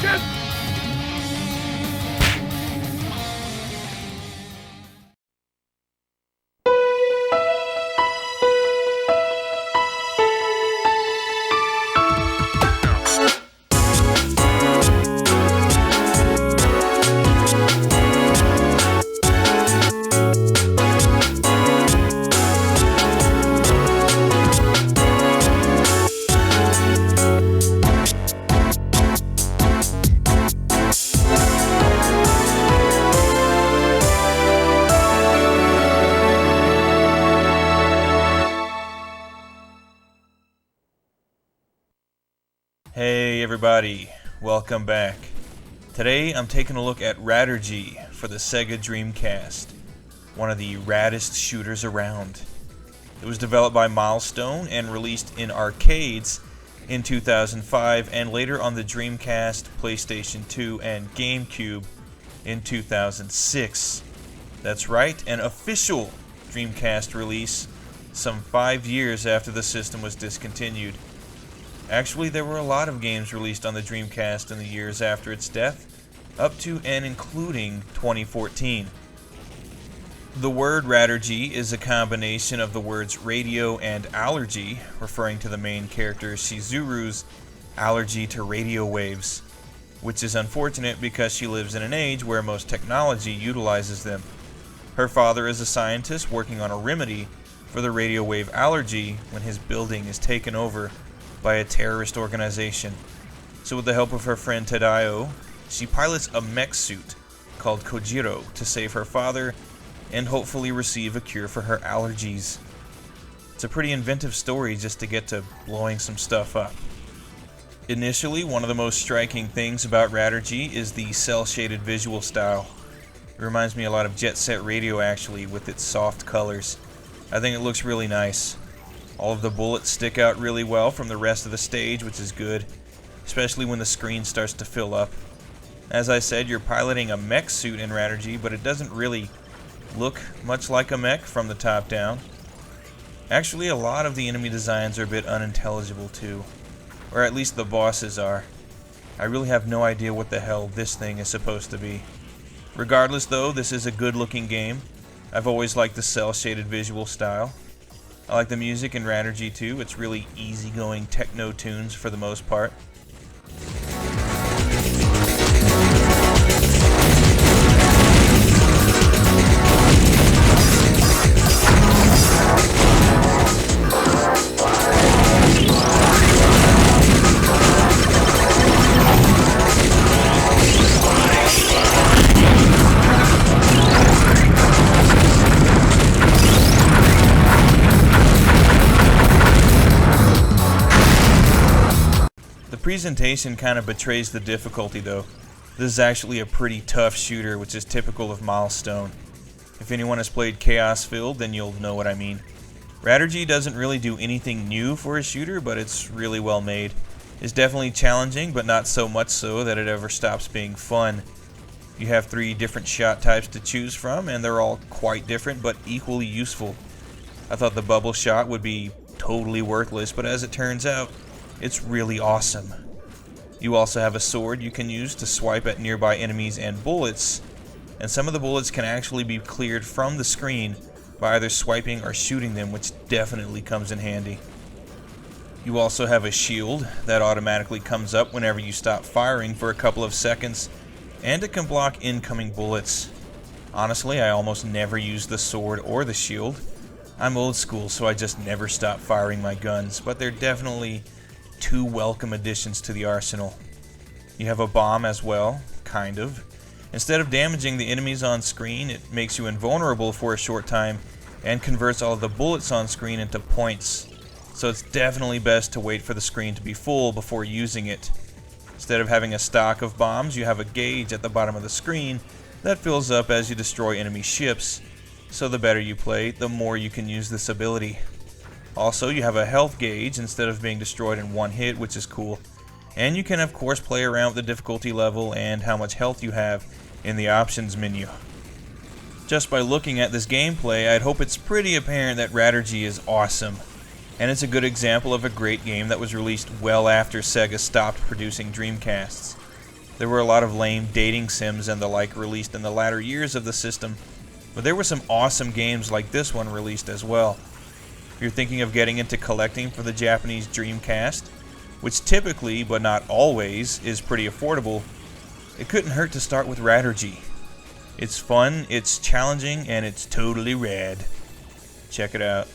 Shoreviewken! Hey everybody, welcome back. Today I'm taking a look at Radirgy for the Sega Dreamcast, one of the raddest shooters around. It was developed by Milestone and released in arcades in 2005 and later on the Dreamcast, PlayStation 2, and GameCube in 2006. That's right, an official Dreamcast release some 5 years after the system was discontinued. Actually, there were a lot of games released on the Dreamcast in the years after its death, up to and including 2014. The word Radirgy is a combination of the words radio and allergy, referring to the main character Shizuru's allergy to radio waves, which is unfortunate because she lives in an age where most technology utilizes them. Her father is a scientist working on a remedy for the radio wave allergy when his building is taken over by a terrorist organization. So with the help of her friend Tadao, she pilots a mech suit called Kojiro to save her father and hopefully receive a cure for her allergies. It's a pretty inventive story just to get to blowing some stuff up. Initially, one of the most striking things about Radirgy is the cel-shaded visual style. It reminds me a lot of Jet Set Radio actually, with its soft colors. I think it looks really nice. All of the bullets stick out really well from the rest of the stage, which is good, especially when the screen starts to fill up. As I said, you're piloting a mech suit in Radirgy, but it doesn't really look much like a mech from the top down. Actually, a lot of the enemy designs are a bit unintelligible too, or at least the bosses are. I really have no idea what the hell this thing is supposed to be. Regardless though, this is a good looking game. I've always liked the cel-shaded visual style. I like the music in Radirgy too. It's really easygoing techno tunes for the most part. The presentation kind of betrays the difficulty though. This is actually a pretty tough shooter, which is typical of Milestone. If anyone has played Chaos Field, then you'll know what I mean. Radirgy doesn't really do anything new for a shooter, but it's really well made. It's definitely challenging, but not so much so that it ever stops being fun. You have 3 different shot types to choose from, and they're all quite different, but equally useful. I thought the bubble shot would be totally worthless, but as it turns out, it's really awesome. You also have a sword you can use to swipe at nearby enemies and bullets, and some of the bullets can actually be cleared from the screen by either swiping or shooting them, which definitely comes in handy. You also have a shield that automatically comes up whenever you stop firing for a couple of seconds, and it can block incoming bullets. Honestly, I almost never use the sword or the shield. I'm old school, so I just never stop firing my guns, but they're definitely 2 welcome additions to the arsenal. You have a bomb as well, kind of. Instead of damaging the enemies on screen, it makes you invulnerable for a short time and converts all of the bullets on screen into points. So it's definitely best to wait for the screen to be full before using it. Instead of having a stock of bombs, you have a gauge at the bottom of the screen that fills up as you destroy enemy ships. So the better you play, the more you can use this ability. Also, you have a health gauge instead of being destroyed in one hit, which is cool. And you can of course play around with the difficulty level and how much health you have in the options menu. Just by looking at this gameplay, I'd hope it's pretty apparent that Radirgy is awesome. And it's a good example of a great game that was released well after Sega stopped producing Dreamcasts. There were a lot of lame dating sims and the like released in the latter years of the system, but there were some awesome games like this one released as well. If you're thinking of getting into collecting for the Japanese Dreamcast, which typically, but not always, is pretty affordable, it couldn't hurt to start with Radirgy. It's fun, it's challenging, and it's totally rad. Check it out.